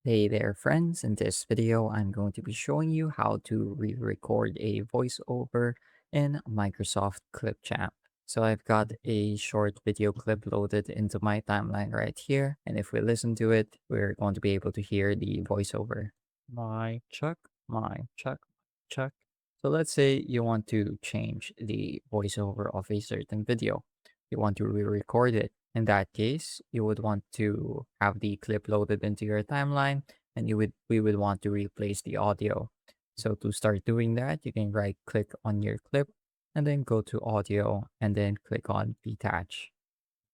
Hey there, friends. In this video, I'm going to be showing you how to re-record a voiceover in Microsoft Clipchamp. So I've got a short video clip loaded into my timeline right here. And if we listen to it, we're going to be able to hear the voiceover. My Chuck, my Chuck, Chuck. So let's say you want to change the voiceover of a certain video. You want to re-record it. In that case, you would want to have the clip loaded into your timeline and we would want to replace the audio. So to start doing that, you can right click on your clip and then go to audio and then click on detach.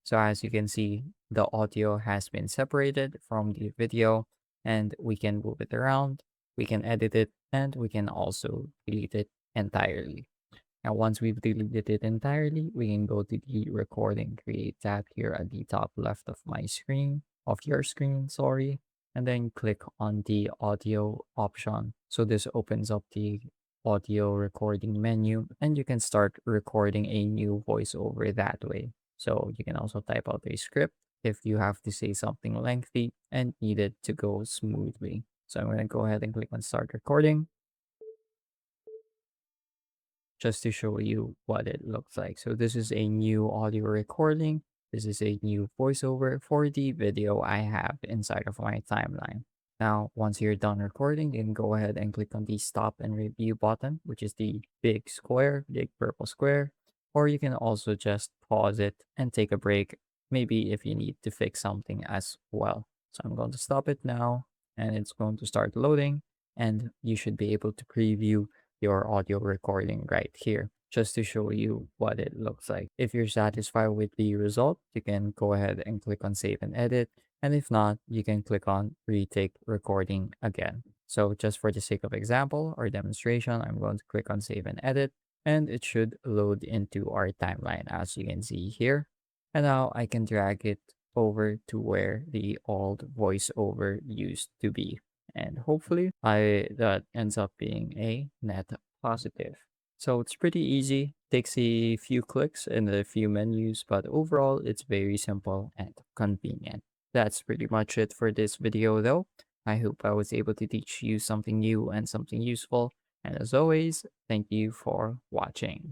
So as you can see, the audio has been separated from the video and we can move it around, we can edit it, and we can also delete it entirely. Now, once we've deleted it entirely, we can go to the recording create tab here at the top left of my screen, of your screen, sorry, and then click on the audio option. So this opens up the audio recording menu and you can start recording a new voiceover that way. So you can also type out a script if you have to say something lengthy and need it to go smoothly. So I'm going to go ahead and click on start recording just to show you what it looks like. So this is a new audio recording. This is a new voiceover for the video I have inside of my timeline. Now, once you're done recording, you can go ahead and click on the stop and review button, which is the big square, big purple square, or you can also just pause it and take a break, maybe if you need to fix something as well. So I'm going to stop it now and it's going to start loading and you should be able to preview your audio recording right here just to show you what it looks like. If you're satisfied with the result, you can go ahead and click on save and edit. And if not, you can click on retake recording again. So just for the sake of example or demonstration, I'm going to click on save and edit and it should load into our timeline as you can see here. And now I can drag it over to where the old voiceover used to be. And hopefully I that ends up being a net positive. So it's pretty easy, takes a few clicks and a few menus, but overall it's very simple and convenient. That's pretty much it for this video though. I hope I was able to teach you something new and something useful. And as always, thank you for watching.